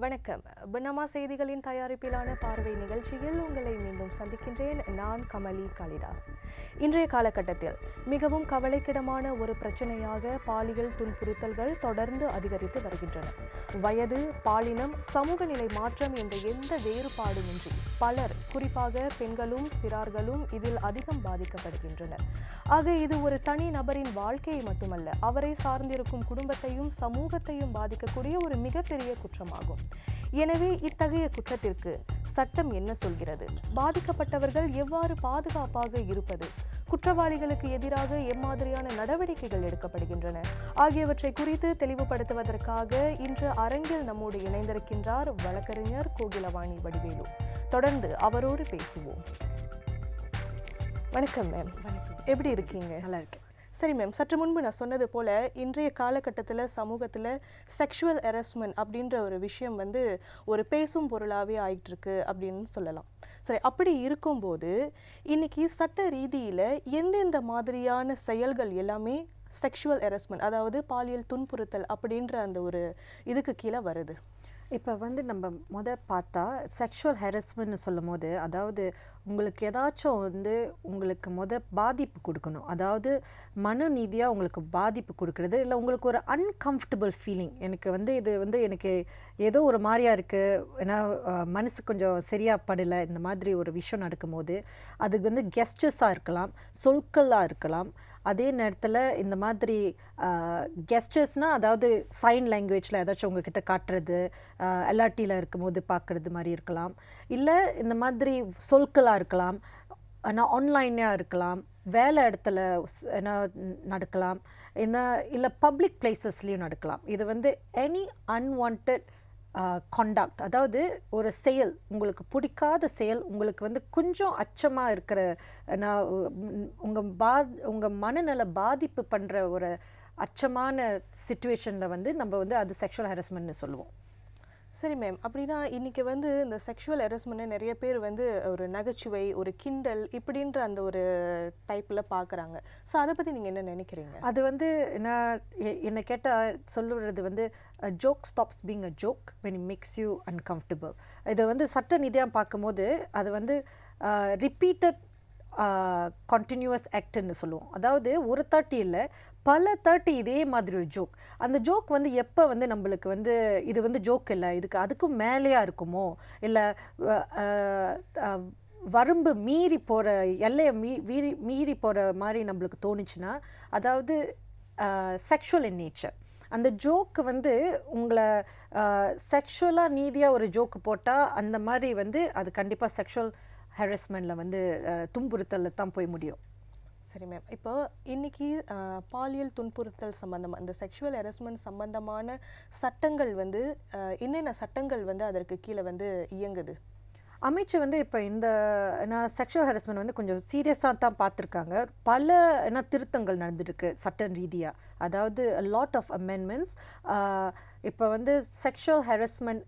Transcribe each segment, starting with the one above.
வணக்கம். பனமா செய்திகளின் தயாரிப்பிலான பார்வை நிகழ்ச்சியில் உங்களை மீண்டும் சந்திக்கின்றேன். நான் கமலி காளிதாஸ். இன்றைய காலகட்டத்தில் மிகவும் கவலைக்கிடமான ஒரு பிரச்சனையாக பாலியல் துன்புறுத்தல்கள் தொடர்ந்து அதிகரித்து வருகின்றன. வயது, பாலினம், சமூக நிலை மாற்றம் என்ற எந்த வேறுபாடுமின்றி பலர், குறிப்பாக பெண்களும் சிறார்களும் இதில் அதிகம் பாதிக்கப்படுகின்றனர். ஆக இது ஒரு தனி நபரின் வாழ்க்கையை மட்டுமல்ல, அவரை சார்ந்திருக்கும் குடும்பத்தையும் சமூகத்தையும் பாதிக்கக்கூடிய ஒரு மிகப்பெரிய குற்றமாகும். எனவே இத்தகைய குற்றத்திற்கு சட்டம் என்ன சொல்கிறது? பாதிக்கப்பட்டவர்கள் எவ்வாறு பாதுகாப்பாக இருப்பது? குற்றவாளிகளுக்கு எதிராக எம்மாதிரியான நடவடிக்கைகள் எடுக்கப்படுகின்றன ஆகியவற்றை குறித்து தெளிவுபடுத்துவதற்காக இன்று அரங்கில் நம்மோடு இணைந்திருக்கின்றார் வழக்கறிஞர் கோகிலவாணி வடிவேலு. தொடர்ந்து அவரோடு பேசுவோம். வணக்கம் மேம். வணக்கம். எப்படி இருக்கீங்க? நல்லா இருக்கேன். சரி மேம், சற்று முன்பு நான் சொன்னது போல் இன்றைய காலகட்டத்தில் சமூகத்தில் செக்ஷுவல் ஹராஸ்மெண்ட் அப்படின்ற ஒரு விஷயம் ஒரு பேசும் பொருளாகவே ஆகிட்டுருக்கு அப்படின்னு சொல்லலாம். சரி, அப்படி இருக்கும்போது இன்னைக்கு சட்ட ரீதியில் எந்தெந்த மாதிரியான செயல்கள் எல்லாமே செக்ஷுவல் ஹராஸ்மெண்ட், அதாவது பாலியல் துன்புறுத்தல் அப்படின்ற அந்த ஒரு இதுக்கு கீழே வருது? இப்போ நம்ம பார்த்தா செக்ஷுவல் ஹராஸ்மெண்ட்னு சொல்லும் போது, அதாவது உங்களுக்கு ஏதாச்சும் உங்களுக்கு பாதிப்பு கொடுக்கணும். அதாவது மனநீதியாக உங்களுக்கு பாதிப்பு கொடுக்கறது, இல்லை உங்களுக்கு ஒரு அன்கம்ஃபர்டபுள் ஃபீலிங், எனக்கு இது எனக்கு ஏதோ ஒரு மாதிரியாக இருக்குது, ஏன்னா மனசு கொஞ்சம் சரியாக படலை, இந்த மாதிரி ஒரு விஷயம் நடக்கும்போது அதுக்கு கெஸ்டர்ஸாக இருக்கலாம், சொற்களாக இருக்கலாம். அதே நேரத்தில் இந்த மாதிரி கெஸ்டர்ஸ்னால், அதாவது சைன் லாங்குவேஜில் ஏதாச்சும் உங்ககிட்ட காட்டுறது, எல்ஆர்டியில் இருக்கும்போது பார்க்குறது மாதிரி இருக்கலாம். இல்லை இந்த மாதிரி சொற்களாக இருக்கலாம், ஆனால் ஆன்லைனாக இருக்கலாம், வேலை இடத்துல நடக்கலாம், இல்லை பப்ளிக் பிளேசஸ்லேயும் நடக்கலாம். இது எனி அன்வான்ட் காண்டாக்ட், அதாவது ஒரு செயல், உங்களுக்கு பிடிக்காத செயல், உங்களுக்கு கொஞ்சம் அச்சமாக இருக்கிற, உங்கள் மனநல பாதிப்பு பண்ணுற ஒரு அச்சமான சிச்சுவேஷனில் நம்ம அது செக்ஷுவல் ஹராஸ்மெண்ட்னு சொல்லுவோம். சரி மேம், அப்படின்னா இன்றைக்கி இந்த செக்ஷுவல் ஹராஸ்மெண்ட்டை நிறைய பேர் ஒரு நகைச்சுவை, ஒரு கிண்டல் இப்படின்ற அந்த ஒரு டைப்பில் பார்க்குறாங்க. ஸோ அதை பற்றி நீங்கள் என்ன நினைக்கிறீங்க? அது நான் என்னை கேட்டால் சொல்லுறது joke stops being a joke when it makes you uncomfortable. இதை சட்ட நிதியாக பார்க்கும்போது அது ரிப்பீட்டட் கண்டினியூவஸ் ஆக்ட்னு சொல்லுவோம். அதாவது ஒரு 30 இல்லை, பல 30 இதே மாதிரி ஒரு ஜோக். அந்த ஜோக் எப்போ நம்மளுக்கு இது ஜோக் இல்லை, அதுக்கும் மேலேயாக இருக்குமோ, இல்லை வரம்பு மீறி போகிற, எல்லையை மீறி போகிற மாதிரி நம்மளுக்கு தோணுச்சுன்னா, அதாவது செக்ஷுவல் இன் நேச்சர். அந்த ஜோக்கு உங்களை செக்ஷுவலாக நீதியாக ஒரு ஜோக்கு போட்டால் அந்த மாதிரி அது கண்டிப்பாக செக்ஷுவல் ஹராஸ்மெண்ட்டில் துன்புறுத்தலில் தான் போய் முடியும். சரி மேம், இப்போ இன்னைக்கு பாலியல் துன்புறுத்தல் சம்பந்தமாக, இந்த செக்ஷுவல் ஹராஸ்மெண்ட் சம்பந்தமான சட்டங்கள் என்னென்ன சட்டங்கள் அதற்கு கீழே இயங்குது? அமைச்சு இப்போ இந்த செக்ஷுவல் ஹராஸ்மெண்ட் கொஞ்சம் சீரியஸாக தான் பார்த்துருக்காங்க. பல திருத்தங்கள் நடந்துருக்கு சட்ட ரீதியாக. அதாவது லாட் ஆஃப் அமெண்ட்மெண்ட்ஸ். இப்போ sexual harassment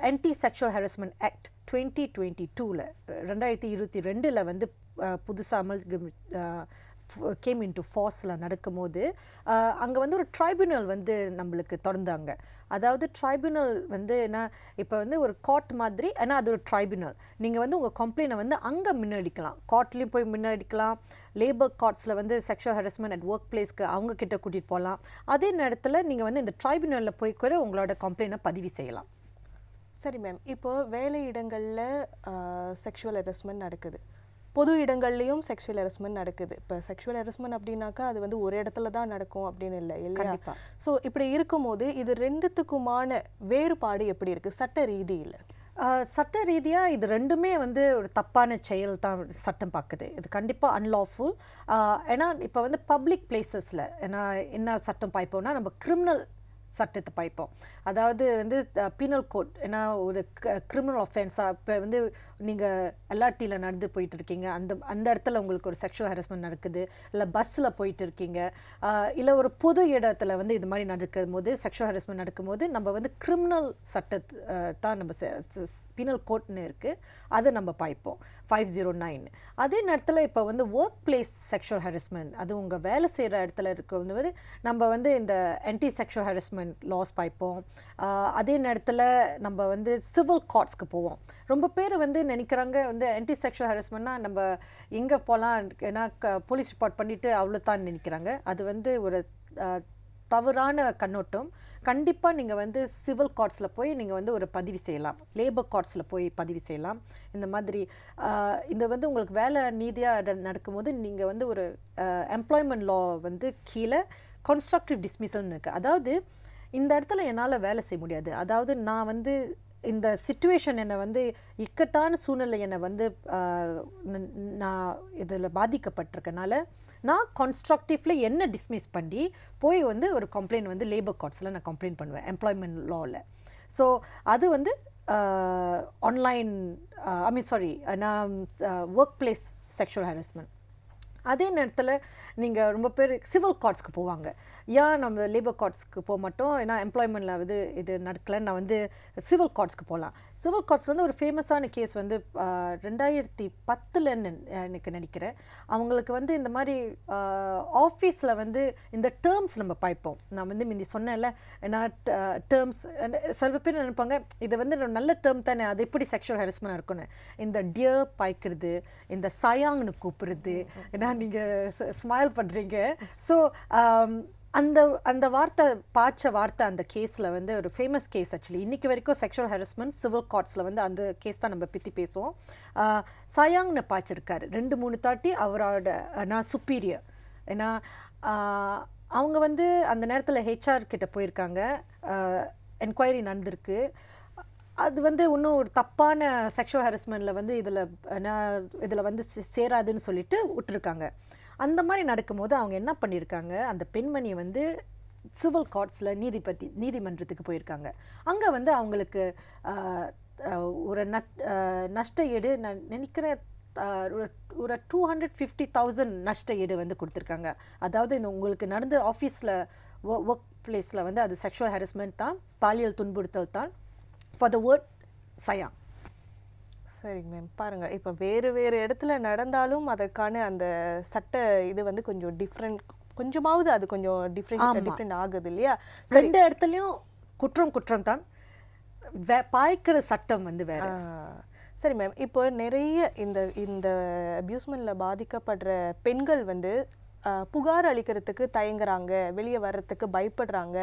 anti sexual harassment act 2022 2022 புதுசாக அமல் கேம் இன்டு ஃபோர்ஸில் நடக்கும்போது அங்கே ஒரு ட்ரைபுனல் நம்மளுக்கு திறந்தாங்க. அதாவது ட்ரைபுனல் என்ன, இப்போ ஒரு கோர்ட் மாதிரி, ஆனால் அது ஒரு ட்ரைபுனல். நீங்கள் உங்கள் கம்ப்ளைண்ட்டை அங்கே முன்னெடுக்கலாம், கோர்ட்லேயும் போய் முன்னெடுக்கலாம். லேபர் கோர்ட்ஸில் செக்ஷுவல் ஹராஸ்மெண்ட் அட் ஒர்க் பிளேஸ்க்கு அவங்க கிட்ட கூட்டிகிட்டு போகலாம். அதே நேரத்தில் நீங்கள் இந்த ட்ரைபுனலில் போய் கூட உங்களோட கம்ப்ளைண்ட்டை பதிவு செய்யலாம். சரி மேம், இப்போ வேலை இடங்களில் செக்ஷுவல் ஹராஸ்மெண்ட் நடக்குது, பொது இடங்கள்லையும் செக்ஷுவல் ஹராஸ்மெண்ட் நடக்குது. இப்போ செக்ஷுவல் ஹராஸ்மெண்ட் அப்படின்னாக்கா அது ஒரு இடத்துல தான் நடக்கும் அப்படின்னு இல்லை இல்லையா? ஸோ இப்படி இருக்கும்போது இது ரெண்டுத்துக்குமான வேறுபாடு எப்படி இருக்குது சட்ட ரீதியில்? சட்ட ரீதியாக இது ரெண்டுமே ஒரு தப்பான செயல் தான் சட்டம் பார்க்குது. இது கண்டிப்பாக அன்லாஃபுல். ஏன்னா இப்போ பப்ளிக் பிளேசஸில் என்ன சட்டம் பாய்ப்போம்னா, நம்ம கிரிமினல் சட்டத்தை பாய்ப்போம். அதாவது பீனல் கோட், ஏன்னா ஒரு கிரிமினல் ஆஃபென்ஸாக இப்போ நீங்கள் எல்ஆர்டியில் நடந்து போயிட்டு இருக்கீங்க, அந்த இடத்துல உங்களுக்கு ஒரு செக்ஷுவல் ஹராஸ்மெண்ட் நடக்குது, இல்லை பஸ்ஸில் போயிட்டு இருக்கீங்க, இல்லை ஒரு பொது இடத்துல இது மாதிரி நடக்கும் போது செக்ஷுவல் ஹராஸ்மெண்ட் நடக்கும்போது நம்ம கிரிமினல் சட்டத்தை தான் நம்ம பீனல் கோட்னு இருக்குது, அதை நம்ம பாய்ப்போம் 509. அதே நேரத்தில் இப்போ ஒர்க் பிளேஸ் செக்ஷுவல் ஹராஸ்மெண்ட், அது உங்கள் வேலை செய்கிற இடத்துல இருக்கும்போது நம்ம இந்த anti sexual harassment harassment laws பார்ப்போம். அதே நேரத்தில் நம்ம வந்து சிவில் கோர்ட்ஸ்க்கு போவோம். ரொம்ப பேர் வந்து நினைக்கிறாங்க வந்து ஆன்டி செக்ஷுவல் ஹராஸ்மெண்ட்னா நம்ம எங்கே போகலாம், ஏன்னா போலீஸ் ரிப்போர்ட் பண்ணிவிட்டு அவ்வளோதான் நினைக்கிறாங்க. அது வந்து ஒரு தவறான கண்ணோட்டம். கண்டிப்பாக நீங்கள் வந்து சிவில் கோர்ட்ஸில் போய் நீங்கள் வந்து ஒரு பதிவு செய்யலாம், லேபர் கோர்ட்ஸில் போய் பதிவு செய்யலாம். இந்த மாதிரி இந்த வந்து உங்களுக்கு வேலை நீதியாக நடக்கும்போது நீங்கள் வந்து ஒரு எம்ப்ளாய்மெண்ட் லா வந்து கீழே கன்ஸ்ட்ரக்டிவ் டிஸ்மிசல்னு இருக்குது. அதாவது இந்த இடத்துல என்னால் வேலை செய்ய முடியாது, அதாவது நான் வந்து இந்த சிச்சுவேஷன் என்னை வந்து இக்கட்டான சூழ்நிலை என்னை வந்து நான் இதில் பாதிக்கப்பட்டிருக்கனால நான் கான்ஸ்ட்ரக்டிவ்ல என்ன டிஸ்மிஸ் பண்ணி போய் வந்து ஒரு கம்ப்ளைண்ட் வந்து லேபர் கோர்ட்ஸில் நான் கம்ப்ளைண்ட் பண்ணுவேன் எம்ப்ளாய்மெண்ட் லாவில். ஸோ அது வந்து ஆன்லைன் நான் ஒர்க் பிளேஸ் செக்ஷுவல் ஹராஸ்மெண்ட். அதே நேரத்தில் நீங்கள் ரொம்ப பேர் சிவில் கோர்ட்ஸ்க்கு போவாங்க. ஏன் நம்ம லேபர் கோர்ட்ஸ்க்கு போக மாட்டோம், ஏன்னா எம்ப்ளாய்மெண்ட்டில் வந்து இது நடக்கலை, நான் வந்து சிவில் கோர்ட்ஸ்க்கு போகலாம். சிவில் கோர்ட்ஸ் வந்து ஒரு ஃபேமஸான கேஸ் வந்து 2010 எனக்கு நினைக்கிறேன். அவங்களுக்கு வந்து இந்த மாதிரி ஆஃபீஸில் வந்து இந்த டேர்ம்ஸ் நம்ம பார்ப்போம். நான் வந்து முந்தி சொன்னேன்ல, ஏன்னா டேர்ம்ஸ் சில பேர் நினைப்பாங்க இது வந்து நல்ல டேர்ம் தானே, அது எப்படி செக்ஷுவல் ஹராஸ்மெண்ட் இருக்குன்னு. இந்த டியர் பாய்க்கிறது, இந்த சயாங்னு கூப்பிடுறது, ஏன்னா நீங்கள் ஸ்மைல் பண்ணுறீங்க. ஸோ அந்த வார்த்தை அந்த கேஸில் வந்து ஒரு ஃபேமஸ் கேஸ். ஆக்சுவலி இன்றைக்கி வரைக்கும் செக்ஷுவல் ஹராஸ்மெண்ட் சிவில் கோர்ட்ஸில் வந்து அந்த கேஸ் தான் நம்ம பற்றி பேசுவோம். சயாங்னு பாய்ச்சிருக்காரு 2-3 தாட்டி அவரோட நான் சுப்பீரியர். ஏன்னா அவங்க வந்து அந்த நேரத்தில் ஹெச்ஆர் கிட்ட போயிருக்காங்க, என்கொயரி நடந்திருக்கு. அது வந்து இன்னும் ஒரு தப்பான செக்ஷுவல் ஹராஸ்மெண்ட்டில் வந்து இதில் வந்து சேராதுன்னு சொல்லிட்டு விட்டுருக்காங்க. அந்த மாதிரி நடக்கும்போது அவங்க என்ன பண்ணியிருக்காங்க, அந்த பெண்மணியை வந்து சிவில் கோர்ட்ஸில் நீதிமன்றத்துக்கு போயிருக்காங்க. அங்கே வந்து அவங்களுக்கு ஒரு நஷ்ட ஈடு நான் நினைக்கிறேன் ஒரு 250,000 நஷ்ட ஈடு வந்து கொடுத்துருக்காங்க. அதாவது இந்த உங்களுக்கு நடந்த ஆஃபீஸில் ஒர்க் பிளேஸில் வந்து அது செக்ஷுவல் ஹராஸ்மெண்ட் தான், பாலியல் துன்புறுத்தல் தான், ஃபார் த வேர்ட் சயா. சரிங்க மேம். பாருங்கள், இப்போ வேறு இடத்துல நடந்தாலும் அதற்கான அந்த சட்ட இது வந்து கொஞ்சம் கொஞ்சமாவது அது கொஞ்சம் டிஃப்ரெண்ட் ஆகுது இல்லையா? 2 இடத்துலையும் குற்றம் தான், பாய்க்கிற சட்டம் வந்து வேறு. சரி மேம், இப்போ நிறைய இந்த அபியூஸ்மெண்ட்டில் பாதிக்கப்படுற பெண்கள் வந்து புகார் அளிக்கிறதுக்கு தயங்குறாங்க, வெளியே வர்றதுக்கு பயப்படுறாங்க.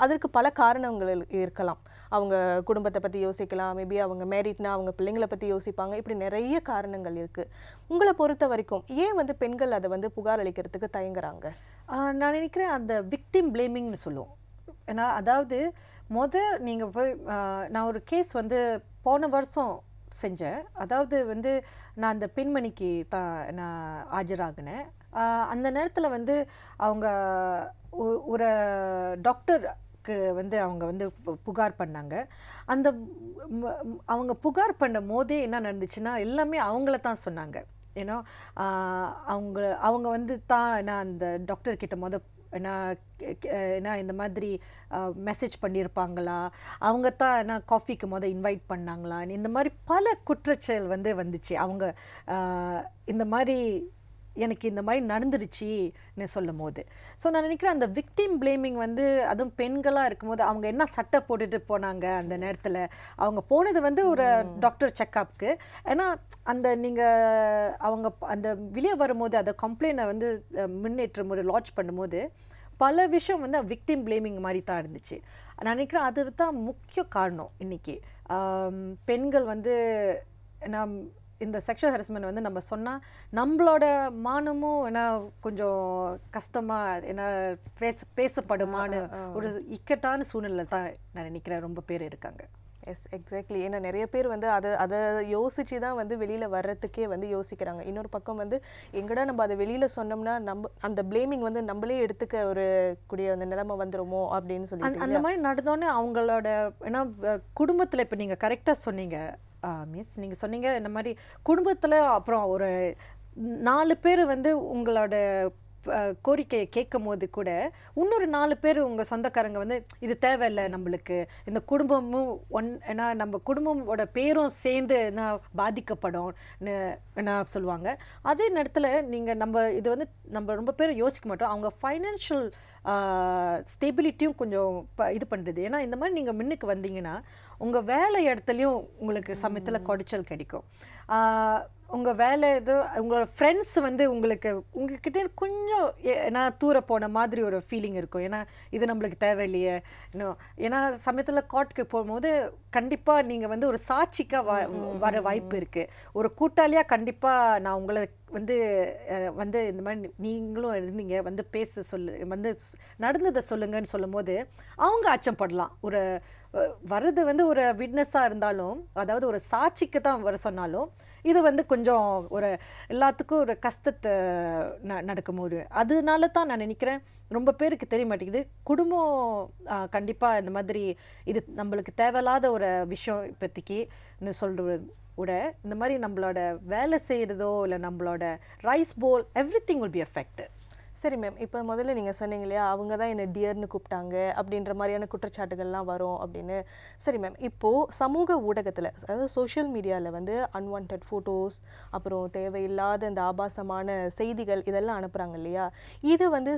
அதற்கு பல காரணங்கள் இருக்கலாம். அவங்க குடும்பத்தை பற்றி யோசிக்கலாம், மேபி அவங்க மேரிட்னா அவங்க பிள்ளைங்களை பற்றி யோசிப்பாங்க. இப்படி நிறைய காரணங்கள் இருக்குது. உங்களை பொறுத்த வரைக்கும் ஏன் வந்து பெண்கள் அதை வந்து புகார் அளிக்கிறதுக்கு தயங்குறாங்க? நான் நினைக்கிறேன் அந்த விக்டிம் பிளேமிங்னு சொல்லுவோம். ஏன்னா அதாவது நீங்கள் போய் நான் ஒரு கேஸ் வந்து போன வருஷம் செஞ்சேன். அதாவது வந்து நான் அந்த பெண்மணிக்கு தான் நான் ஆஜராகினேன். அந்த நேரத்தில் வந்து அவங்க ஒரு டாக்டருக்கு வந்து அவங்க வந்து புகார் பண்ணாங்க. அவங்க புகார் பண்ணும் போதே என்ன நடந்துச்சுன்னா எல்லாமே அவங்கள தான் சொன்னாங்க. ஏன்னா அவங்க வந்து தான் நான் அந்த டாக்டர்கிட்ட நான் இந்த மாதிரி மெசேஜ் பண்ணியிருப்பாங்களா, அவங்க தான் நான் காஃபிக்கு இன்வைட் பண்ணாங்களா, இந்த மாதிரி பல குற்றச்செயல் வந்துச்சு. அவங்க இந்த மாதிரி எனக்கு இந்த மாதிரி நடந்துருச்சுன்னு சொல்லும் போது. ஸோ நான் நினைக்கிறேன் அந்த விக்டிம் பிளேமிங் வந்து அதுவும் பெண்களாக இருக்கும்போது அவங்க என்ன சட்டை போட்டுட்டு போனாங்க அந்த நேரத்தில். அவங்க போனது வந்து ஒரு டாக்டர் செக்கப்புக்கு. ஏன்னா அவங்க அந்த வெளியே வரும்போது அந்த கம்ப்ளைண்ட்டை வந்து முன்னேற்றம் லான்ச் பண்ணும்போது பல விஷயம் வந்து விக்டிம் பிளேமிங் மாதிரி தான் இருந்துச்சு. நான் நினைக்கிறேன் அது தான் முக்கிய காரணம். இன்றைக்கி பெண்கள் வந்து இந்த செக்ஷுவல் ஹராஸ்மெண்ட் வந்து நம்ம சொன்னால் நம்மளோட மானமும் ஏன்னா கொஞ்சம் கஷ்டமாக ஏன்னா பேசப்படுமான ஒரு இக்கட்டான சூழ்நிலை தான் நான் நினைக்கிறேன் ரொம்ப பேர் இருக்காங்க. Yes, exactly. ஏன்னா நிறைய பேர் வந்து அதை யோசித்து தான் வந்து வெளியில் வர்றதுக்கே வந்து யோசிக்கிறாங்க. இன்னொரு பக்கம் வந்து எங்கடா நம்ம அதை வெளியில் சொன்னோம்னா நம்ம அந்த பிளேமிங் வந்து நம்மளே எடுத்துக்க கூடிய அந்த நிலைமை வந்துருமோ அப்படின்னு சொல்லி அந்த மாதிரி நடந்தோன்னே அவங்களோட ஏன்னா குடும்பத்தில் இப்போ நீங்கள் கரெக்டாக சொன்னீங்க மிஸ், நீங்கள் சொன்னீங்க இந்த மாதிரி குடும்பத்தில் அப்புறம் ஒரு 4 பேர் வந்து உங்களோட கோரிக்கையை கேட்கும் போது கூட இன்னொரு 4 பேர் உங்கள் சொந்தக்காரங்க வந்து இது தேவையில்லை நம்மளுக்கு, இந்த குடும்பமும் ஏன்னா நம்ம குடும்பமோட பேரும் சேர்ந்து என்ன பாதிக்கப்படும் என்ன சொல்லுவாங்க. அதே நேரத்தில் நீங்கள் இது வந்து நம்ம ரொம்ப பேர் யோசிக்க மாட்டோம். அவங்க ஃபைனான்ஷியல் ஸ்டெபிலிட்டியும் கொஞ்சம் இது பண்ணுறது. ஏன்னா இந்த மாதிரி நீங்கள் முன்னுக்கு வந்தீங்கன்னா உங்கள் வேலை இடத்துலையும் உங்களுக்கு சமயத்தில் குடைச்சல் கிடைக்கும். உங்கள் வேலை உங்களோட ஃப்ரெண்ட்ஸ் வந்து உங்ககிட்ட கொஞ்சம் நான் தூர போன மாதிரி ஒரு ஃபீலிங் இருக்கும். ஏன்னா இது நம்மளுக்கு தேவையில்லையே இன்னும். ஏன்னா சமயத்தில் கோர்ட்டுக்கு போகும்போது கண்டிப்பாக நீங்கள் வந்து ஒரு சாட்சிக்காக வர வாய்ப்பு இருக்குது. ஒரு கூட்டாளியாக கண்டிப்பாக நான் உங்களை வந்து இந்த மாதிரி நீங்களும் இருந்தீங்க வந்து பேச வந்து நடந்ததை சொல்லுங்கன்னு சொல்லும் போது அவங்க அச்சப்படலாம். ஒரு வர்றது வந்து ஒரு விட்னஸாக இருந்தாலும், அதாவது ஒரு சாட்சிக்கு தான் வர சொன்னாலும் இது வந்து கொஞ்சம் ஒரு எல்லாத்துக்கும் ஒரு கஷ்டத்தை நடக்கும்போது, அதனால தான் நான் நினைக்கிறேன் ரொம்ப பேருக்கு தெரிய மாட்டேங்குது. குடும்பம் கண்டிப்பாக இந்த மாதிரி இது நம்மளுக்கு தேவையில்லாத ஒரு விஷயம் இப்போதைக்கு சொல்கிறது விட, இந்த மாதிரி நம்மளோட வேலை செய்கிறதோ இல்லை நம்மளோட rise fall everything will be affected. சரி மேம், இப்போ முதல்ல நீங்கள் சொன்னீங்க இல்லையா, அவங்க தான் என்னை டியர்னு கூப்பிட்டாங்க அப்படின்ற மாதிரியான குற்றச்சாட்டுகள்லாம் வரும் அப்படின்னு. சரி மேம், இப்போது சமூக ஊடகத்தில், அதாவது சோஷியல் மீடியாவில் வந்து அன்வான்ட் ஃபோட்டோஸ், அப்புறம் தேவையில்லாத இந்த ஆபாசமான செய்திகள் இதெல்லாம் அனுப்புகிறாங்க இல்லையா, இது வந்து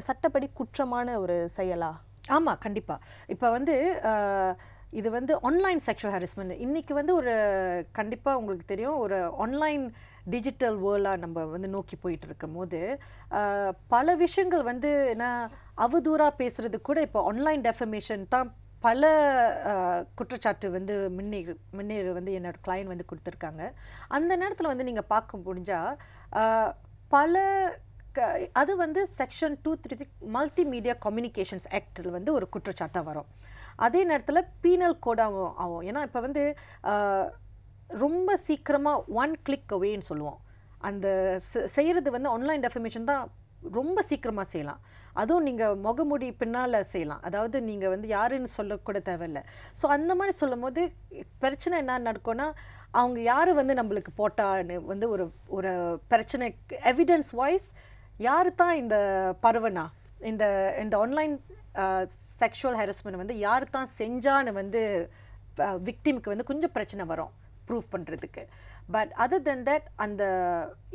சட்டப்படி குற்றமான ஒரு செயலா? ஆமாம், கண்டிப்பாக. இப்போ வந்து இது வந்து ஆன்லைன் செக்ஷுவல் ஹாரஸ்மெண்ட் இன்றைக்கி வந்து ஒரு கண்டிப்பாக உங்களுக்கு தெரியும், ஒரு ஆன்லைன் டிஜிட்டல் வேர்ல்டாக நம்ம வந்து நோக்கி போயிட்டு இருக்கும் போது பல விஷயங்கள் வந்து என்ன அவதூறாக பேசுகிறது கூட இப்போ ஆன்லைன் டெஃபமேஷன் தான் பல குற்றச்சாட்டு வந்து முன்னேறு வந்து என்னோட கிளையண்ட் வந்து கொடுத்துருக்காங்க. அந்த நேரத்தில் வந்து நீங்கள் பார்க்க முடிஞ்சால் பல அது வந்து செக்ஷன் 236 மல்டிமீடியா கம்யூனிகேஷன்ஸ் ஆக்டில் வந்து ஒரு குற்றச்சாட்டாக வரும். அதே நேரத்தில் பீனல் கோடாகவும் ஆகும். ஏன்னா இப்போ வந்து ரொம்ப சீக்கிரமாக 1 கிளிக் அவேன்னு சொல்லுவோம். அந்த செய்கிறது வந்து ஆன்லைன் டெஃபமேஷன் தான் ரொம்ப சீக்கிரமாக செய்யலாம். அதுவும் நீங்கள் முகமூடி பின்னால் செய்யலாம். அதாவது நீங்கள் வந்து யாருன்னு சொல்லக்கூட தேவையில்லை. ஸோ அந்த மாதிரி சொல்லும் போது பிரச்சனை என்ன நடக்கும்னா, அவங்க யார் வந்து நம்மளுக்கு போட்டான்னு வந்து ஒரு ஒரு பிரச்சனை எவிடன்ஸ் வாய்ஸ் யார் தான் இந்த பரவனா இந்த இந்த ஆன்லைன் செக்ஷுவல் ஹாரஸ்மெண்ட் வந்து யார் தான் செஞ்சான்னு வந்து விக்டிமுக்கு வந்து கொஞ்சம் பிரச்சனை வரும் ப்ரூவ் பண்ணுறதுக்கு. பட் அதர் தென் தட் அந்த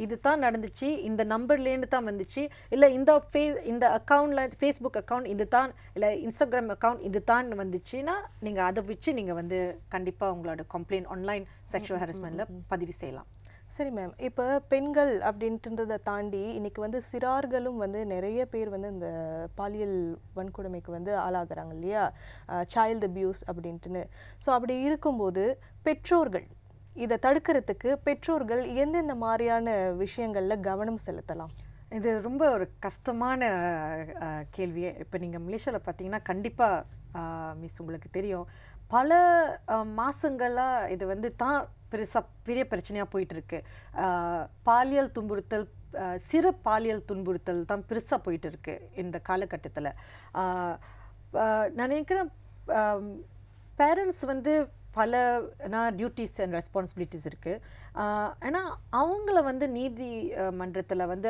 இது தான் நடந்துச்சு, இந்த நம்பர்லேருந்து தான் வந்துச்சு, இல்லை இந்த அக்கௌண்ட்டில் ஃபேஸ்புக் அக்கௌண்ட் இது தான், இல்லை இன்ஸ்டாகிராம் அக்கௌண்ட் இது தான் வந்துச்சுன்னா நீங்கள் அதை வச்சு நீங்கள் வந்து கண்டிப்பாக உங்களோட கம்ப்ளைண்ட் ஆன்லைன் செக்ஷுவல் ஹாரஸ்மெண்ட்டில் பதிவு செய்யலாம். சரி மேம், இப்போ பெண்கள் அப்படின்றதை தாண்டி இன்றைக்கி வந்து சிறார்களும் வந்து நிறைய பேர் வந்து இந்த பாலியல் வன்கொடுமைக்கு வந்து ஆளாகிறாங்க இல்லையா, சைல்டு அபியூஸ் அப்படின்ட்டுன்னு. ஸோ அப்படி இருக்கும்போது பெற்றோர்கள் இதை தடுக்கிறதுக்கு பெற்றோர்கள் எந்தெந்த மாதிரியான விஷயங்களில் கவனம் செலுத்தலாம்? இது ரொம்ப ஒரு கஷ்டமான கேள்வியே. இப்போ நீங்கள் மலேசியாவில் பார்த்தீங்கன்னா கண்டிப்பாக மிஸ் உங்களுக்கு தெரியும், பல மாதங்களாக இது வந்து தான் பெரிய பிரச்சனையாக போயிட்டுருக்கு. பாலியல் துன்புறுத்தல், சிறு பாலியல் துன்புறுத்தல் தான் பெருசாக போயிட்டுருக்கு இந்த காலகட்டத்தில். நான் நினைக்கிறேன் பேரண்ட்ஸ் வந்து பல டியூட்டிஸ் அண்ட் ரெஸ்பான்சிபிலிட்டிஸ் இருக்குது. ஆனால் அவங்கள வந்து நீதி மன்றத்தில் வந்து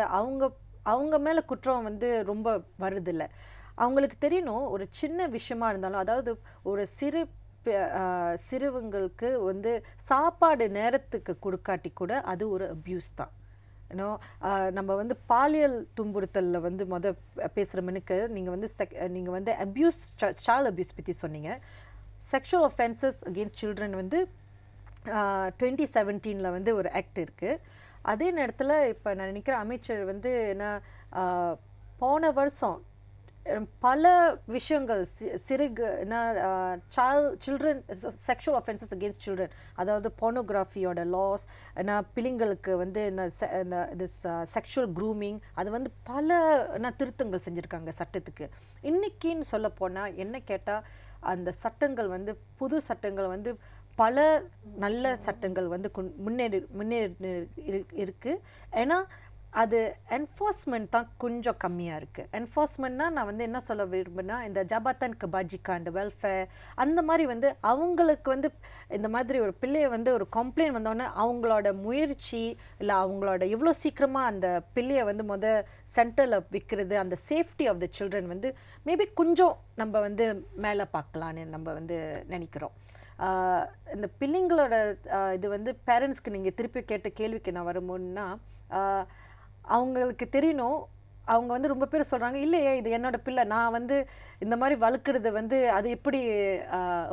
அவங்க மேலே குற்றம் வந்து ரொம்ப வருதில்லை. அவங்களுக்கு தெரியணும், ஒரு சின்ன விஷயமா இருந்தாலும், அதாவது ஒரு சிறுவங்களுக்கு வந்து சாப்பாடு நேரத்துக்கு கொடுக்காட்டி கூட அது ஒரு அப்யூஸ் தான். ஏன்னோ நம்ம வந்து பாலியல் துன்புறுத்தலில் வந்து பேசுகிற மனுக்கு நீங்கள் வந்து அப்யூஸ், சைல்ட் அப்யூஸ் பற்றி சொன்னீங்க. செக்ஷுவல் ஒஃபென்சஸ் அகெயின்ஸ்ட் சில்ட்ரன் வந்து 2017 வந்து ஒரு ஆக்ட் இருக்குது. அதே நேரத்தில் இப்போ நான் நினைக்கிறேன் அமைச்சர் வந்து என்ன போன வருஷம் பல விஷயங்கள் children sexual offences against children, அதாவது போனோகிராஃபியோட லாஸ், பிள்ளைங்களுக்கு வந்து இந்த செக்ஷுவல் க்ரூமிங், அது வந்து பல திருத்தங்கள் செஞ்சுருக்காங்க சட்டத்துக்கு. இன்றைக்கின்னு சொல்ல போனால் என்ன கேட்டால் அந்த சட்டங்கள் வந்து புது சட்டங்கள் வந்து பல நல்ல சட்டங்கள் வந்து முன்னேறி இருக்குது. ஏன்னா அது என்ஃபோர்ஸ்மெண்ட் தான் கொஞ்சம் கம்மியாக இருக்குது. என்ஃபோர்ஸ்மெண்ட்னா நான் வந்து என்ன சொல்ல விரும்புனா, இந்த ஜபாத்தன் கபாஜிக்கா இந்த வெல்ஃபேர் அந்த மாதிரி வந்து அவங்களுக்கு வந்து இந்த மாதிரி ஒரு பிள்ளையை வந்து ஒரு கம்ப்ளைண்ட் வந்தோடனே அவங்களோட முயற்சி இல்லை அவங்களோட எவ்வளோ சீக்கிரமாக அந்த பிள்ளையை வந்து சென்டரில் விற்கிறது, அந்த சேஃப்டி ஆஃப் த சில்ட்ரன் வந்து மேபி கொஞ்சம் நம்ம வந்து மேலே பார்க்கலான்னு நம்ம வந்து நினைக்கிறோம். இந்த பிள்ளைங்களோட இது வந்து பேரண்ட்ஸ்க்கு நீங்கள் திருப்பி கேட்ட கேள்விக்கு நான் வரும்போதுன்னா, அவங்களுக்கு தெரியணும். அவங்க வந்து ரொம்ப பேர் சொல்கிறாங்க, இல்லையே இது என்னோட பிள்ளை, நான் வந்து இந்த மாதிரி வளர்க்குறது வந்து அது எப்படி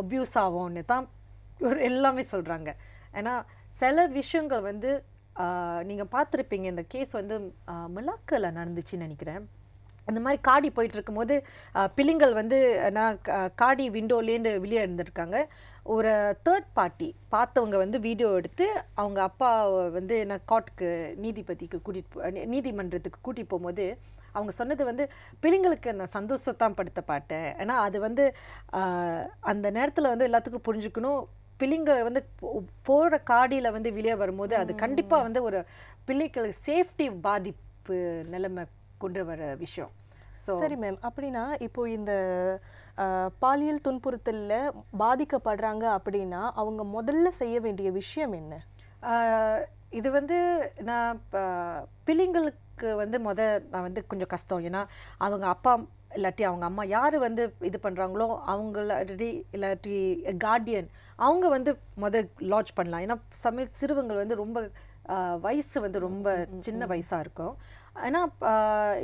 அப்யூஸ் ஆகும்னு தான் எல்லாமே சொல்கிறாங்க. ஏன்னா சில விஷயங்கள் வந்து நீங்கள் பார்த்துருப்பீங்க, இந்த கேஸ் வந்து மலாக்காவில் நடந்துச்சுன்னு நினைக்கிறேன். அந்த மாதிரி காடி போயிட்டு இருக்கும்போது பிள்ளைங்கள் வந்து நான் காடி விண்டோலேருந்து வெளியே இருந்திருக்காங்க. ஒரு தேர்ட் பார்ட்டி பார்த்தவங்க வந்து வீடியோ எடுத்து அவங்க அப்பா வந்து நான் கோர்ட்டுக்கு நீதிமன்றத்துக்கு கூட்டிகிட்டு போகும்போது அவங்க சொன்னது வந்து பிள்ளைங்களுக்கு நான் சந்தோஷத்தான் படுத்த பாட்டேன். ஏன்னா அது வந்து அந்த நேரத்தில் வந்து எல்லாத்துக்கும் புரிஞ்சுக்கணும், பிள்ளைங்க வந்து போகிற காடியில் வந்து வெளியே வரும்போது அது கண்டிப்பாக வந்து ஒரு பிள்ளைகளுக்கு சேஃப்டி பாதிப்பு நிலைமை கொண்டு வர விஷயம். சரி மேம், அப்படின்னா இப்போ இந்த பாலியல் துன்புறுத்தலில் பாதிக்கப்படுறாங்க அப்படின்னா அவங்க முதல்ல செய்ய வேண்டிய விஷயம் என்ன? இது வந்து நான் பிள்ளைங்களுக்கு வந்து நான் வந்து கொஞ்சம் கஷ்டம். ஏன்னா அவங்க அப்பா இல்லாட்டி அவங்க அம்மா யார் வந்து இது பண்ணுறாங்களோ இல்லாட்டி கார்டியன் அவங்க வந்து லாட்ஜ் பண்ணலாம். ஏன்னா சிறுவங்கள் வந்து ரொம்ப வயசு வந்து ரொம்ப சின்ன வயசாக இருக்கும். ஏன்னா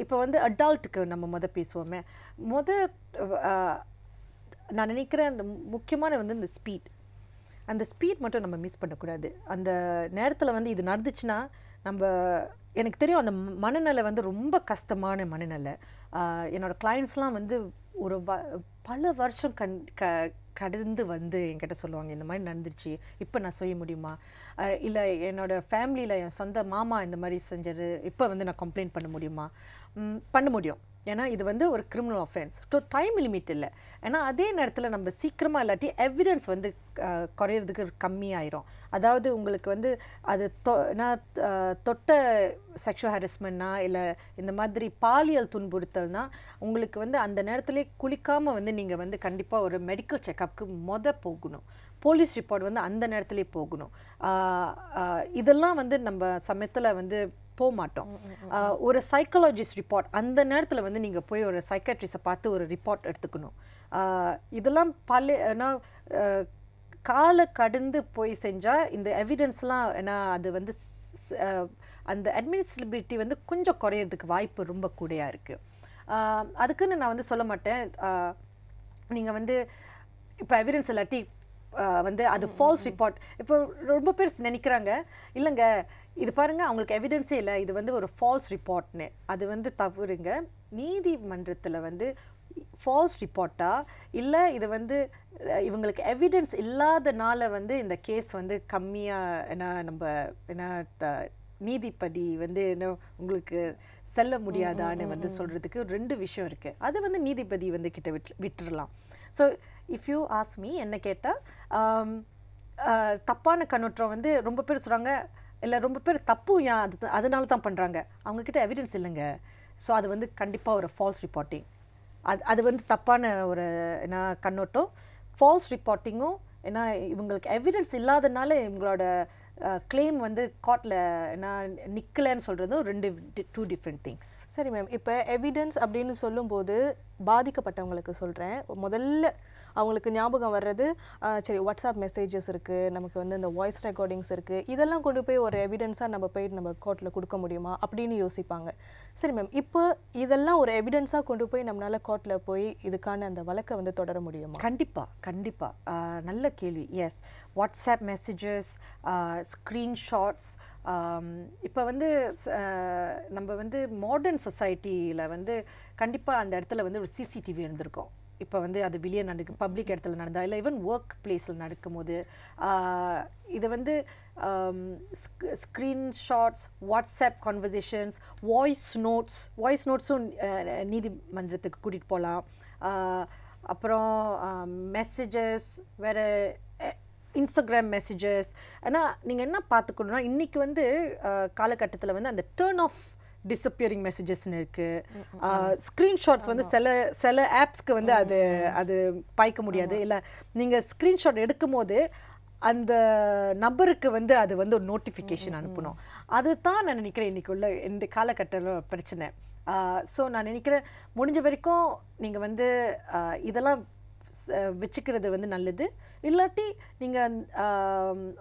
இப்போ வந்து அடல்ட்டுக்கு நம்ம பேசுவோமே, நான் நினைக்கிறேன் அந்த முக்கியமான வந்து இந்த அந்த ஸ்பீட் மட்டும் நம்ம மிஸ் பண்ணக்கூடாது. அந்த நேரத்தில் வந்து இது நடந்துச்சுன்னா எனக்கு தெரியும் அந்த மனநிலை வந்து ரொம்ப கஷ்டமான மனநிலை. என்னோடய கிளைண்ட்ஸ்லாம் வந்து ஒரு பல வருஷம் கடந்து வந்து என்கிட்ட சொல்லுவாங்க, இந்த மாதிரி நடந்துருச்சு, இப்போ நான் செய்ய முடியுமா, இல்லை என்னோடய ஃபேமிலியில் என் சொந்த மாமா இந்த மாதிரி செஞ்சது, இப்போ வந்து நான் கம்ப்ளைண்ட் பண்ண முடியுமா? பண்ண முடியும். ஏன்னா இது வந்து ஒரு கிரிமினல் ஆஃபென்ஸ். டைம் லிமிட் இல்லை. ஏன்னா அதே நேரத்தில் நம்ம சீக்கிரமாக இல்லாட்டி எவிடன்ஸ் வந்து குறையிறதுக்கு கம்மியாயிரும். அதாவது உங்களுக்கு வந்து அது தொட்ட செக்ஷுவல் ஹாரஸ்மெண்ட்னா இல்லை இந்த மாதிரி பாலியல் துன்புறுத்தல்னா உங்களுக்கு வந்து அந்த நேரத்திலே குளிக்காமல் வந்து நீங்கள் வந்து கண்டிப்பாக ஒரு மெடிக்கல் செக்கப்புக்கு போகணும். போலீஸ் ரிப்போர்ட் வந்து அந்த நேரத்திலே போகணும். இதெல்லாம் வந்து நம்ம சமயத்தில் வந்து போக மாட்டோம். ஒரு சைக்காலஜிஸ்ட் ரிப்போர்ட் அந்த நேரத்தில் வந்து நீங்கள் போய் ஒரு சைக்காட்ரிஸ்ட்டை பார்த்து ஒரு ரிப்போர்ட் எடுத்துக்கணும். இதெல்லாம் கால கடந்து போய் செஞ்சால் இந்த எவிடன்ஸ்லாம் ஏன்னா அது வந்து அந்த அட்மினிஸ்ட்ரபிலிட்டி வந்து கொஞ்சம் குறையிறதுக்கு வாய்ப்பு ரொம்ப கூடையாக இருக்குது. அதுக்குன்னு நான் வந்து சொல்ல மாட்டேன், நீங்கள் வந்து இப்போ எவிடன்ஸ் இல்லாட்டி வந்து அது ஃபால்ஸ் ரிப்போர்ட். இப்போ ரொம்ப பேர் நினைக்கிறாங்க, இல்லைங்க இது பாருங்கள் அவங்களுக்கு எவிடன்ஸே இல்லை, இது வந்து ஒரு ஃபால்ஸ் ரிப்போர்ட்னு. அது வந்து தவறுங்க. நீதிமன்றத்தில் வந்து ஃபால்ஸ் ரிப்போர்ட்டா இல்லை இது வந்து இவங்களுக்கு எவிடன்ஸ் இல்லாதனால வந்து இந்த கேஸ் வந்து கம்மியாக நீதிபதி வந்து என்ன உங்களுக்கு செல்ல முடியாதான்னு வந்து சொல்கிறதுக்கு 2 விஷயம் இருக்குது. அது வந்து நீதிபதி வந்து கிட்ட விட்டுடலாம். So if you ask me, என்ன கேட்டால் தப்பான கண்ணோட்டம் வந்து ரொம்ப பேர் சொல்கிறாங்க, இல்லை ரொம்ப பேர் தப்பு அதனால தான் பண்ணுறாங்க, அவங்கக்கிட்ட எவிடன்ஸ் இல்லைங்க. ஸோ அது வந்து கண்டிப்பாக ஒரு ஃபால்ஸ் ரிப்போர்ட்டிங். அது வந்து தப்பான ஒரு கண்ணோட்டம். ஃபால்ஸ் ரிப்போர்ட்டிங்கும் ஏன்னா இவங்களுக்கு எவிடன்ஸ் இல்லாதனால இவங்களோட கிளைம் வந்து கோர்ட்டில் நிற்கலைன்னு சொல்கிறதும் 2 டிஃப்ரெண்ட் திங்ஸ். சரி மேம், இப்போ எவிடன்ஸ் அப்படின்னு சொல்லும்போது பாதிக்கப்பட்டவங்களுக்கு சொல்கிறேன், முதல்ல அவங்களுக்கு ஞாபகம் வர்றது சரி வாட்ஸ்அப் மெசேஜஸ் இருக்குது, நமக்கு வந்து இந்த வாய்ஸ் ரெக்கார்டிங்ஸ் இருக்குது, இதெல்லாம் கொண்டு போய் ஒரு எவிடன்ஸாக நம்ம கோர்ட்டில் கொடுக்க முடியுமா அப்படின்னு யோசிப்பாங்க. சரி மேம், இப்போ இதெல்லாம் ஒரு எவிடன்ஸாக கொண்டு போய் நம்மளால் கோர்ட்டில் போய் இதுக்கான அந்த வழக்கை வந்து தொடர முடியுமா? கண்டிப்பாக நல்ல கேள்வி. Yes, WhatsApp messages, screenshots. இப்போ வந்து நம்ம வந்து மாடர்ன் சொசைட்டியில் வந்து கண்டிப்பாக அந்த இடத்துல வந்து ஒரு சிசிடிவி இருந்திருக்கும். இப்போ வந்து அது வெளியே பப்ளிக் இடத்துல நடந்தால் இல்லை ஈவன் ஒர்க் பிளேஸில் நடக்கும்போது இது வந்து ஸ்க்ரீன்ஷாட்ஸ், வாட்ஸ்அப் கான்வர்சேஷன்ஸ், வாய்ஸ் நோட்ஸும் நீதிமன்றத்துக்கு கூட்டிகிட்டு போகலாம். அப்புறம் மெசேஜஸ், வேறு இன்ஸ்டாகிராம் மெசேஜஸ். ஆனால் நீங்கள் என்ன பார்த்துக்கணுன்னா இன்றைக்கி வந்து காலகட்டத்தில் வந்து அந்த டர்ன் ஆஃப் டிஸப்பியரிங் மெசேஜஸ்ன்னு இருக்குது. ஸ்க்ரீன்ஷாட்ஸ் வந்து சில ஆப்ஸ்க்கு வந்து அது பாய்க்க முடியாது. இல்லை நீங்கள் ஸ்க்ரீன்ஷாட் எடுக்கும் போது அந்த நபருக்கு வந்து அது வந்து ஒரு நோட்டிஃபிகேஷன் அனுப்பணும். அதுதான் நான் நினைக்கிறேன் இன்றைக்கி உள்ள இந்த காலகட்டத்தில் பிரச்சனை. ஸோ நான் நினைக்கிறேன் முடிஞ்ச வரைக்கும் நீங்கள் வந்து இதெல்லாம் வச்சுக்கிறது வந்து நல்லது. இல்லாட்டி நீங்கள்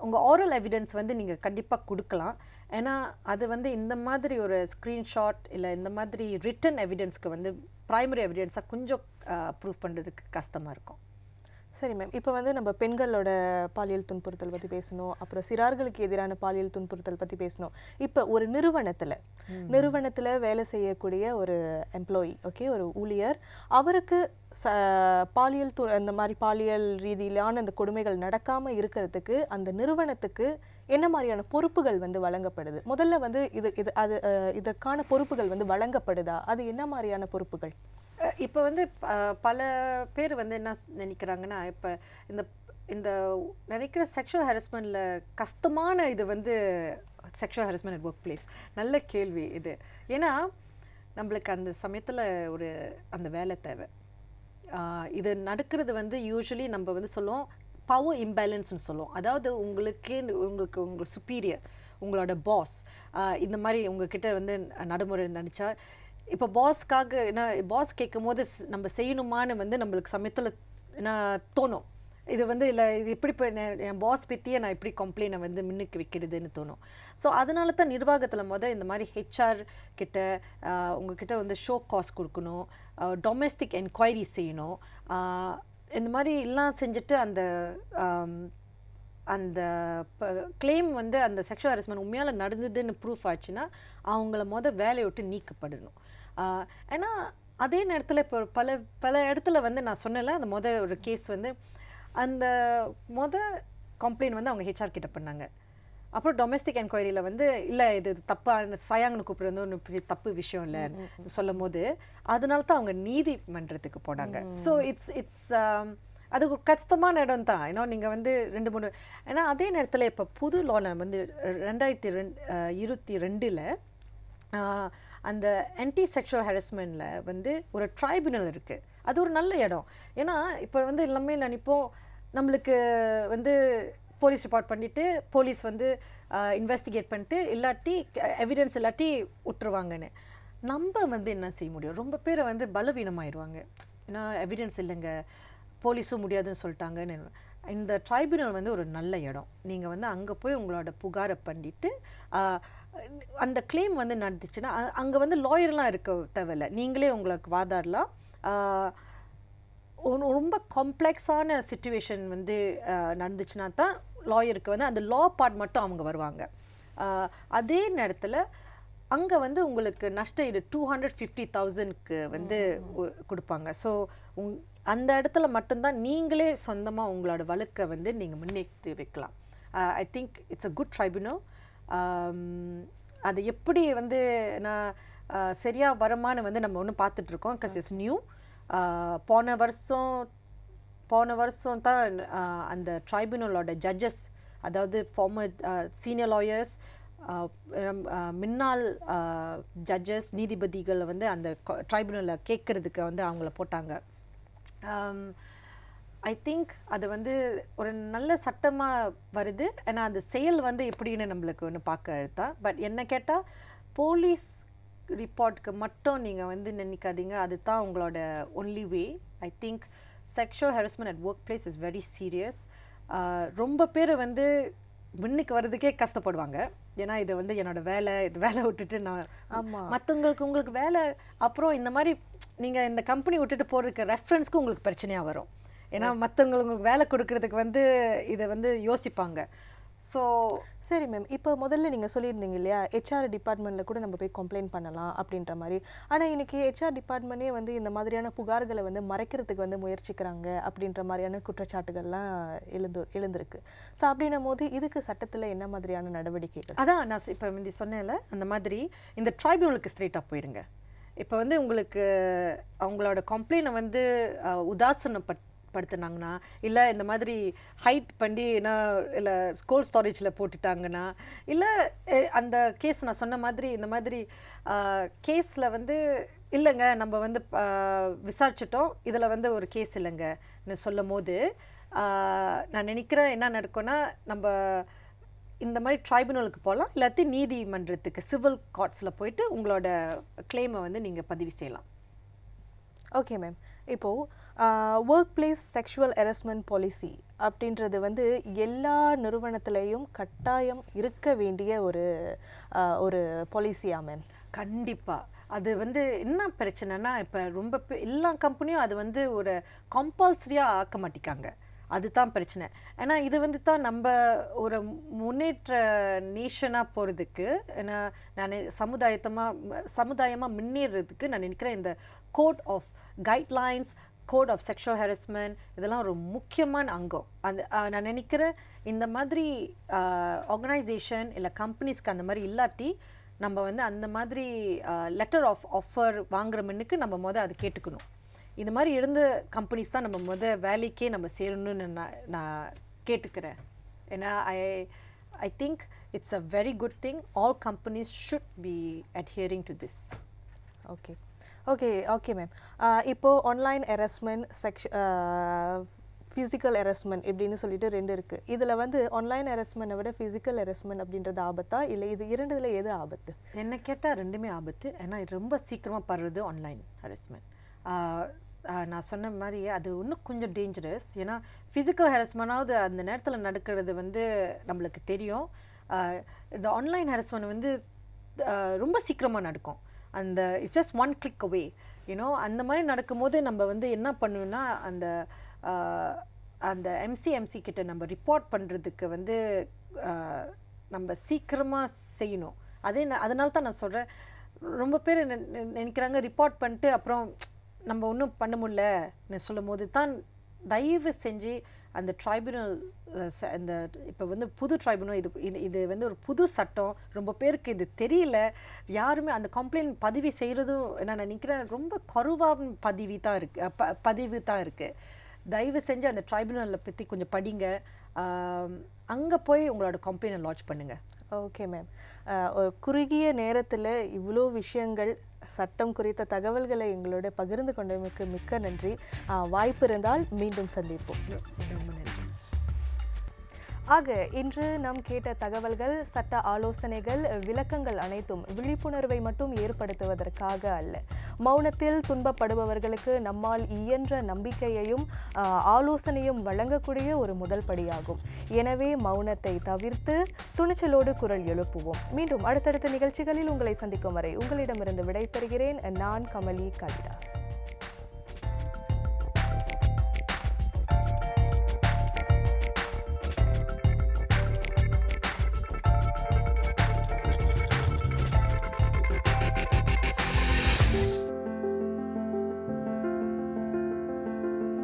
உங்கள் ஆரல் எவிடன்ஸ் வந்து நீங்கள் கண்டிப்பாக கொடுக்கலாம். ஏன்னா அது வந்து இந்த மாதிரி ஒரு ஸ்க்ரீன்ஷாட் இல்லை இந்த மாதிரி ரிட்டன் எவிடன்ஸ்க்கு வந்து ப்ரைமரி எவிடன்ஸாக கொஞ்சம் ப்ரூவ் பண்ணுறதுக்கு கஷ்டமாக இருக்கும். சரி மேம், இப்போ வந்து நம்ம பெண்களோட பாலியல் துன்புறுத்தல் பற்றி பேசணும், அப்புறம் சிறார்களுக்கு எதிரான பாலியல் துன்புறுத்தல் பற்றி பேசணும். இப்போ ஒரு நிறுவனத்தில் வேலை செய்யக்கூடிய ஒரு எம்ப்ளாயி, ஓகே, ஒரு ஊழியர், அவருக்கு பாலியல் அந்த மாதிரி பாலியல் ரீதியிலான அந்த கொடுமைகள் நடக்காமல் இருக்கிறதுக்கு அந்த நிறுவனத்துக்கு என்ன மாதிரியான பொறுப்புகள் வந்து வழங்கப்படுது? முதல்ல வந்து இதற்கான பொறுப்புகள் வந்து வழங்கப்படுதா? அது என்ன மாதிரியான பொறுப்புகள்? இப்போ வந்து பல பேர் வந்து என்ன நினைக்கிறாங்கன்னா, இப்போ இந்த நினைக்கிற செக்ஷுவல் ஹராஸ்மெண்ட்டில் கஷ்டமான இது வந்து sexual harassment at work place. நல்ல கேள்வி இது. ஏன்னா நம்மளுக்கு அந்த சமயத்தில் அந்த வேலை தேவை. இது நடக்கிறது வந்து யூஸ்வலி நம்ம வந்து சொல்லுவோம் பவர் இம்பேலன்ஸ்னு சொல்லுவோம். அதாவது உங்களுக்கு சுப்பீரியர், உங்களோட பாஸ் இந்த மாதிரி உங்ககிட்ட வந்து நடைமுறை நினச்சா, இப்போ பாஸ்க்காக என்ன பாஸ் கேட்கும் போது நம்ம செய்யணுமான்னு வந்து நம்மளுக்கு சமயத்தில் என்ன தோணும். இது வந்து இல்லை, இது எப்படி இப்போ என் பாஸ் பற்றியே நான் எப்படி கம்ப்ளைண்ட்டை வந்து முன்னுக்கு வைக்கிறதுன்னு தோணும். ஸோ அதனால தான் நிர்வாகத்தில் இந்த மாதிரி ஹெச்ஆர் கிட்ட உங்ககிட்ட வந்து ஷோ காஸ்ட் கொடுக்கணும், டொமெஸ்டிக் என்கொயரி செய்யணும். இந்த மாதிரி எல்லாம் செஞ்சுட்டு அந்த கிளைம் வந்து அந்த செக்ஷுவல் ஹராஸ்மெண்ட் உண்மையால் நடந்ததுன்னு ப்ரூஃப் ஆச்சுன்னா அவங்கள வேலையை விட்டு நீக்கப்படணும். ஏன்னா அதே நேரத்தில் இப்போ பல இடத்துல வந்து நான் சொன்னல, அந்த ஒரு கேஸ் வந்து அந்த கம்ப்ளைண்ட் வந்து அவங்க ஹெச்ஆர் கிட்ட பண்ணாங்க. அப்புறம் டொமெஸ்டிக் என்கொயரியில் வந்து இல்லை இது தப்பாக சயாங்கன்னு கூப்பிட்றது ஒன்று பெரிய தப்பு விஷயம் இல்லை சொல்லும் போது அதனால தான் அவங்க நீதிமன்றத்துக்கு போனாங்க. ஸோ இட்ஸ் அது கஷ்டமான இடம் தான். ஏன்னா நீங்கள் வந்து 2-3 ஏன்னா அதே நேரத்தில் இப்போ புது லாவில் வந்து 2022 அந்த ஆன்டி செக்ஷுவல் ஹராஸ்மெண்ட்டில் வந்து ஒரு ட்ரைபுனல் இருக்குது. அது ஒரு நல்ல இடம். ஏன்னா இப்போ வந்து எல்லாமே நினைப்போம் நம்மளுக்கு வந்து போலீஸ் ரிப்போர்ட் பண்ணிவிட்டு போலீஸ் வந்து இன்வெஸ்டிகேட் பண்ணிட்டு இல்லாட்டி எவிடன்ஸ் இல்லாட்டி விட்டுருவாங்கன்னு. நம்ம வந்து என்ன செய்ய முடியும்? ரொம்ப பேரை வந்து பலவீனமாயிடுவாங்க. ஏன்னா எவிடன்ஸ் இல்லைங்க, போலீஸும் முடியாதுன்னு சொல்லிட்டாங்கன்னு. இந்த ட்ரைபுனல் வந்து ஒரு நல்ல இடம். நீங்கள் வந்து அங்கே போய் உங்களோட புகாரை பண்ணிட்டு அந்த கிளைம் வந்து நடந்துச்சுன்னா அங்கே வந்து லாயர்லாம் இருக்க தேவையில்லை, நீங்களே உங்களுக்கு வாதாடலாம். ரொம்ப காம்ப்ளெக்ஸான சிச்சுவேஷன் வந்து நடந்துச்சுன்னா தான் லாயருக்கு வந்து அந்த லா பார்ட் மட்டும் அவங்க வருவாங்க. அதே நேரத்தில் அங்கே வந்து உங்களுக்கு நஷ்ட ஈடு 250,000க்கு வந்து கொடுப்பாங்க. ஸோ அந்த இடத்துல மட்டும்தான் நீங்களே சொந்தமாக உங்களோட வழக்கை வந்து நீங்கள் முன்னேற்றி வைக்கலாம். ஐ think it's a good tribunal. அது எப்படி வந்து நான் சரியாக வரமானு வந்து நம்ம ஒன்று பார்த்துட்ருக்கோம். Because it's new. போன வருஷம் தான் அந்த ட்ரைபுனலோட ஜட்ஜஸ், அதாவது ஃபார்மர் சீனியர் லாயர்ஸ், முன்னாள் ஜட்ஜஸ், நீதிபதிகளை வந்து அந்த ட்ரைபுனலில் கேட்குறதுக்கு வந்து அவங்கள போட்டாங்க. ஐ திங்க் அது வந்து ஒரு நல்ல சட்டமாக வருது. ஏன்னா அந்த செயல் வந்து எப்படின்னு நம்மளுக்கு ஒன்று பார்க்க தான். பட் என்ன கேட்டால் போலீஸ் ரிப்போர்ட்டுக்கு மட்டும் நீங்கள் வந்து நினைக்காதீங்க, அது தான் உங்களோட only way. I think sexual harassment at workplace is very serious. ரொம்ப பேர் வந்து முன்னுக்கு வர்றதுக்கே கஷ்டப்படுவாங்க. ஏன்னா இது வந்து என்னோட வேலை, இது வேலை விட்டுட்டு நான் உங்களுக்கு வேலை, அப்புறம் இந்த மாதிரி நீங்கள் இந்த கம்பெனி விட்டுட்டு போகிறதுக்கு ரெஃபரன்ஸ்க்கு உங்களுக்கு பிரச்சனையாக வரும். ஏன்னா மற்றவங்களுக்கு வேலை கொடுக்கறதுக்கு வந்து இதை வந்து யோசிப்பாங்க. ஸோ சரி மேம், இப்போ முதல்ல நீங்கள் சொல்லியிருந்தீங்க இல்லையா, ஹெச்ஆர் டிபார்ட்மெண்ட்டில் கூட நம்ம போய் கம்ப்ளைண்ட் பண்ணலாம் அப்படின்ற மாதிரி. ஆனால் இன்றைக்கி ஹெச்ஆர் டிபார்ட்மெண்ட்டே வந்து இந்த மாதிரியான புகார்களை வந்து மறைக்கிறதுக்கு வந்து முயற்சிக்கிறாங்க அப்படின்ற மாதிரியான குற்றச்சாட்டுகள்லாம் எழுந்திருக்கு. ஸோ அப்படின்னும் போது இதுக்கு சட்டத்தில் என்ன மாதிரியான நடவடிக்கைகள்? அதான் நான் இப்போ முந்தி சொன்னேன்ல, அந்த மாதிரி இந்த ட்ரைபுனலுக்கு ஸ்ட்ரெயிட்டாக போயிருங்க. இப்போ வந்து உங்களுக்கு அவங்களோட கம்ப்ளைண்ட்டை வந்து படுத்துனாங்கன்னா, இல்லை இந்த மாதிரி ஹைட் பண்ணி இல்லை கோல்ட் ஸ்டோரேஜில் போட்டுட்டாங்கன்னா, இல்லை அந்த கேஸ் நான் சொன்ன மாதிரி இந்த மாதிரி கேஸில் வந்து இல்லைங்க நம்ம வந்து விசாரிச்சிட்டோம், இதில் வந்து ஒரு கேஸ் இல்லைங்கன்னு சொல்லும் போது நான் நினைக்கிறேன் என்ன நடக்கும்னா, நம்ம இந்த மாதிரி ட்ரைபுனலுக்கு போகலாம், இல்லாட்டி நீதிமன்றத்துக்கு சிவில் கோர்ட்ஸில் போயிட்டு உங்களோட கிளைமை வந்து நீங்கள் பதிவு செய்யலாம். Okay ma'am. இப்போது workplace sexual harassment policy அப்படின்றது வந்து எல்லா நிறுவனத்திலையும் கட்டாயம் இருக்க வேண்டிய ஒரு பாலிசியா மேம்? கண்டிப்பாக. அது வந்து என்ன பிரச்சனைனா, இப்போ ரொம்ப எல்லா கம்பெனியும் அது வந்து ஒரு கம்பல்சரியாக ஆக்க மாட்டிக்காங்க. அதுதான் பிரச்சனை. ஏன்னா இது வந்து தான் நம்ம ஒரு முன்னேற்ற நேஷனாக போகிறதுக்கு, ஏன்னா நான் சமுதாயமாக முன்னேறதுக்கு நான் நினைக்கிறேன் இந்த code of guidelines, code of sexual harassment இதெல்லாம் ஒரு முக்கியமான அங்கம். அந்த நான் நினைக்கிறேன் இந்த மாதிரி ஆர்கனைசேஷன் இல்லை கம்பெனிஸ்க்கு அந்த மாதிரி இல்லாட்டி நம்ம வந்து அந்த மாதிரி லெட்டர் ஆஃப் ஆஃபர் வாங்குற முன்னுக்கு நம்ம அது கேட்டுக்கணும். இந்த மாதிரி இருந்த கம்பெனிஸ் தான் நம்ம வேலைக்கே நம்ம சேரணும்னு நான் கேட்டுக்கிறேன். ஏன்னா I think it's a very good thing. All companies should be adhering to this. Okay okay okay ma'am. இப்போது ஆன்லைன் ஹராஸ்மெண்ட், ஃபிசிக்கல் ஹராஸ்மெண்ட் இப்படின்னு சொல்லிட்டு 2 இருக்குது. இதில் வந்து ஆன்லைன் ஹராஸ்மெண்ட்டை விட ஃபிசிக்கல் ஹராஸ்மெண்ட் அப்படின்றது ஆபத்தா, இல்லை இது 2ல் எது ஆபத்து? என்ன கேட்டால் 2மே ஆபத்து. ஏன்னா இது ரொம்ப சீக்கிரமாக படுறது ஆன்லைன் ஹராஸ்மெண்ட். நான் சொன்ன மாதிரி அது இன்னும் கொஞ்சம் டேஞ்சரஸ். ஏன்னா ஃபிசிக்கல் ஹராஸ்மெண்ட்டாவது அந்த நேரத்தில் நடக்கிறது வந்து நம்மளுக்கு தெரியும். இந்த ஆன்லைன் ஹராஸ்மெண்ட் வந்து ரொம்ப சீக்கிரமாக நடக்கும். அந்த இட்ஸ் ஜஸ்ட் 1 click away. அந்த மாதிரி நடக்கும்போது நம்ம வந்து என்ன பண்ணுவோம்னா, அந்த எம்சி கிட்ட நம்ம ரிப்போர்ட் பண்ணுறதுக்கு வந்து நம்ம சீக்கிரமாக செய்யணும். அதனால தான் நான் சொல்கிறேன், ரொம்ப பேர் நினைக்கிறாங்க ரிப்போர்ட் பண்ணிட்டு அப்புறம் நம்ம ஒன்றும் பண்ண முடியலன்னு சொல்லும் போது தான் தயவு செஞ்சு அந்த ட்ரைபுனல், இந்த இப்போ வந்து புது ட்ரைபுனல், இது வந்து ஒரு புது சட்டம், ரொம்ப பேருக்கு இது தெரியல. யாருமே அந்த கம்ப்ளைண்ட் பதிவு செய்கிறதும் நான் நினைக்கிறேன் ரொம்ப குறைவான பதிவு தான் இருக்குது. தயவு செஞ்சு அந்த ட்ரைபுனலை பற்றி கொஞ்சம் படிங்க. அங்கே போய் உங்களோட கம்ப்ளைண்ட்டை லான்ச் பண்ணுங்கள். Okay ma'am. ஒரு குறுகிய நேரத்தில் இவ்வளோ விஷயங்கள், சட்டம் குறித்த தகவல்களை எங்களோட பகிர்ந்து கொண்டமைக்கு மிக்க நன்றி. வாய்ப்பு இருந்தால் மீண்டும் சந்திப்போம். ரொம்ப நன்றி. ஆக இன்று நாம் கேட்ட தகவல்கள், சட்ட ஆலோசனைகள், விளக்கங்கள் அனைத்தும் விழிப்புணர்வை மட்டும் ஏற்படுத்துவதற்காக அல்ல, மௌனத்தில் துன்பப்படுபவர்களுக்கு நம்மால் இயன்ற நம்பிக்கையையும் ஆலோசனையும் வழங்கக்கூடிய ஒரு முதல் படியாகும். எனவே மௌனத்தை தவிர்த்து துணிச்சலோடு குரல் எழுப்புவோம். மீண்டும் அடுத்தடுத்த நிகழ்ச்சிகளில் உங்களை சந்திக்கும் வரை உங்களிடமிருந்து விடை பெறுகிறேன். நான் கமலி காளிதாஸ்.